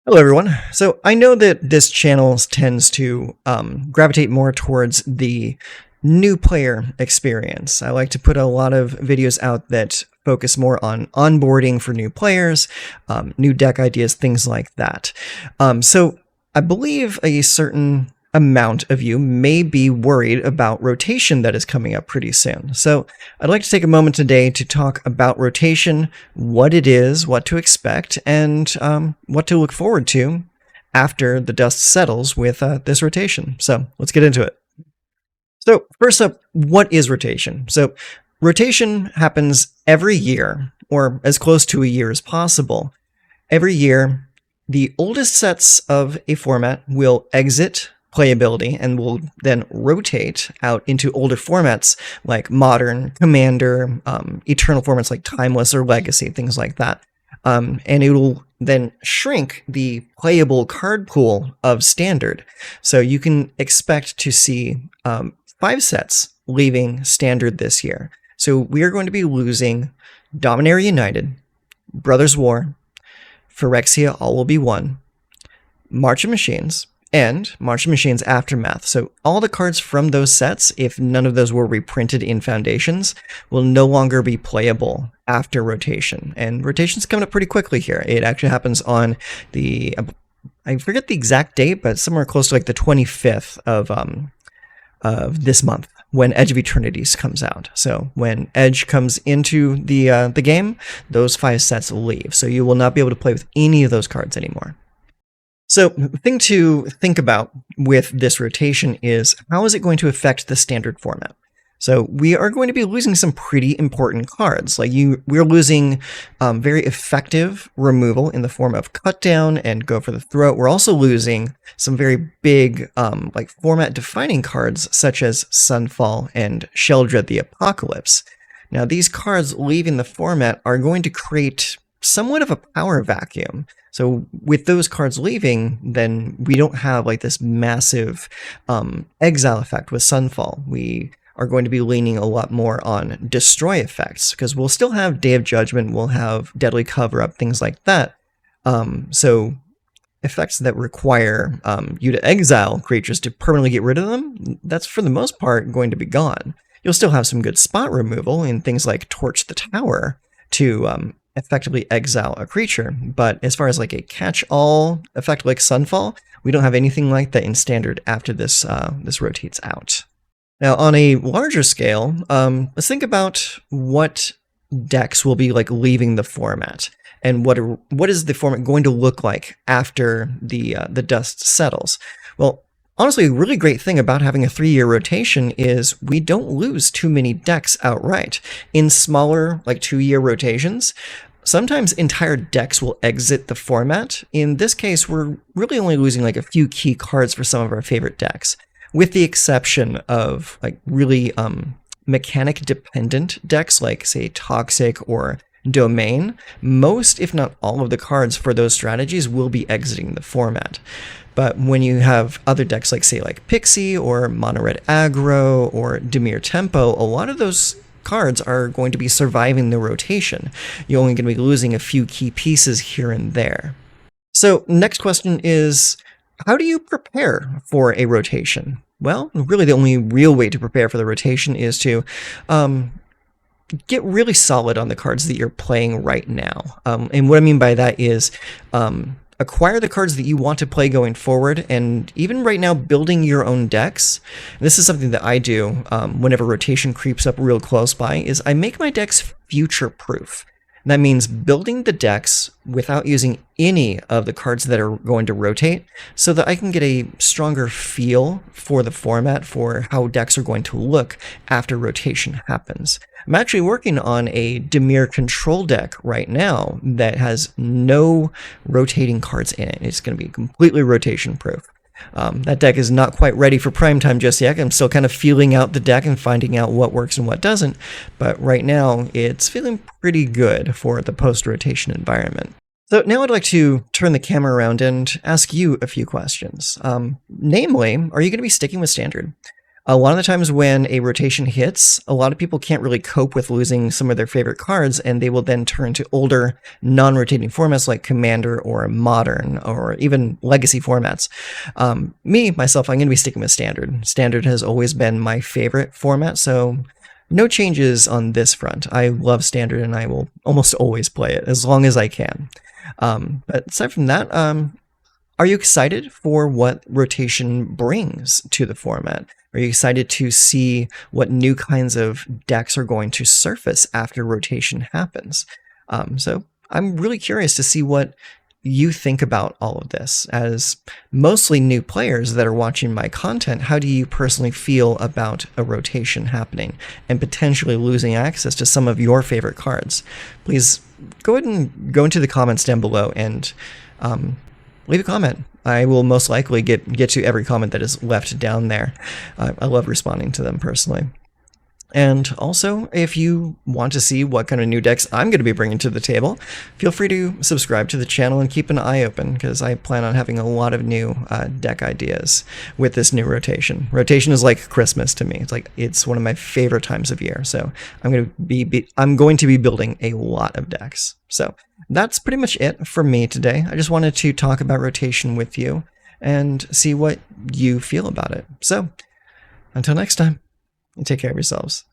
Hello, everyone. So I know that this channel tends to gravitate more towards the new player experience. I like to put a lot of videos out that focus more on onboarding for new players, new deck ideas, things like that. So I believe a certain amount of you may be worried about rotation that is coming up pretty soon. So I'd like to take a moment today to talk about rotation, what it is, what to expect, and what to look forward to after the dust settles with this rotation. So let's get into it. So first up, what is rotation? So rotation happens every year, or as close to a year as possible. Every year, the oldest sets of a format will exit playability and will then rotate out into older formats like Modern, Commander, eternal formats like Timeless or Legacy, things like that. And it will then shrink the playable card pool of Standard. So you can expect to see 5 sets leaving Standard this year. So we are going to be losing Dominaria United, Brothers War, Phyrexia All Will Be One, March of Machines, and March of Machines Aftermath. So all the cards from those sets, if none of those were reprinted in Foundations, will no longer be playable after rotation. And rotation's coming up pretty quickly here. It actually happens on the, I forget the exact date, but somewhere close to like the 25th of this month, when Edge of Eternities comes out. So when Edge comes into the game, those 5 sets leave. So you will not be able to play with any of those cards anymore. So the thing to think about with this rotation is, how is it going to affect the Standard format? So we are going to be losing some pretty important cards. Like we're losing very effective removal in the form of Cut Down and Go for the Throat. We're also losing some very big like format-defining cards such as Sunfall and Sheldred the Apocalypse. Now these cards leaving the format are going to create somewhat of a power vacuum. So with those cards leaving, then we don't have like this massive exile effect with Sunfall. We are going to be leaning a lot more on destroy effects, because we'll still have Day of Judgment, we'll have Deadly Cover-Up, things like that. So effects that require you to exile creatures to permanently get rid of them, that's for the most part going to be gone. You'll still have some good spot removal in things like Torch the Tower to effectively exile a creature, but as far as like a catch-all effect like Sunfall, we don't have anything like that in Standard after this this rotates out. Now, on a larger scale, let's think about what decks will be like leaving the format, and what is the format going to look like after the dust settles. Well, honestly, a really great thing about having a 3-year rotation is we don't lose too many decks outright. In smaller, like 2-year rotations, sometimes entire decks will exit the format. In this case, we're really only losing like a few key cards for some of our favorite decks, with the exception of like really mechanic-dependent decks like, say, Toxic or Domain. Most, if not all, of the cards for those strategies will be exiting the format. But when you have other decks like, say, like Pixie or Mono Red Aggro or Dimir Tempo, a lot of those cards are going to be surviving the rotation. You're only going to be losing a few key pieces here and there. So next question is, how do you prepare for a rotation? Well, really the only real way to prepare for the rotation is to get really solid on the cards that you're playing right now. And what I mean by that is acquire the cards that you want to play going forward, and even right now building your own decks. This is something that I do whenever rotation creeps up real close by, is I make my decks future-proof. That means building the decks without using any of the cards that are going to rotate, so that I can get a stronger feel for the format, for how decks are going to look after rotation happens. I'm actually working on a Dimir control deck right now that has no rotating cards in it. It's going to be completely rotation proof. That deck is not quite ready for prime time just yet. I'm still kind of feeling out the deck and finding out what works and what doesn't, but right now it's feeling pretty good for the post-rotation environment. So now I'd like to turn the camera around and ask you a few questions. Namely, are you going to be sticking with Standard? A lot of the times when a rotation hits, a lot of people can't really cope with losing some of their favorite cards, and they will then turn to older, non-rotating formats like Commander or Modern or even Legacy formats. Myself, I'm going to be sticking with Standard. Standard has always been my favorite format, so no changes on this front. I love Standard, and I will almost always play it as long as I can. But aside from that, are you excited for what rotation brings to the format? Are you excited to see what new kinds of decks are going to surface after rotation happens? So I'm really curious to see what you think about all of this. As mostly new players that are watching my content, how do you personally feel about a rotation happening and potentially losing access to some of your favorite cards? Please go ahead and go into the comments down below and leave a comment. I will most likely get to every comment that is left down there. I love responding to them personally. And also, if you want to see what kind of new decks I'm going to be bringing to the table, feel free to subscribe to the channel and keep an eye open, because I plan on having a lot of new deck ideas with this new rotation. Rotation is like Christmas to me. It's one of my favorite times of year. So I'm going to be building a lot of decks. So that's pretty much it for me today. I just wanted to talk about rotation with you and see what you feel about it. So until next time, take care of yourselves.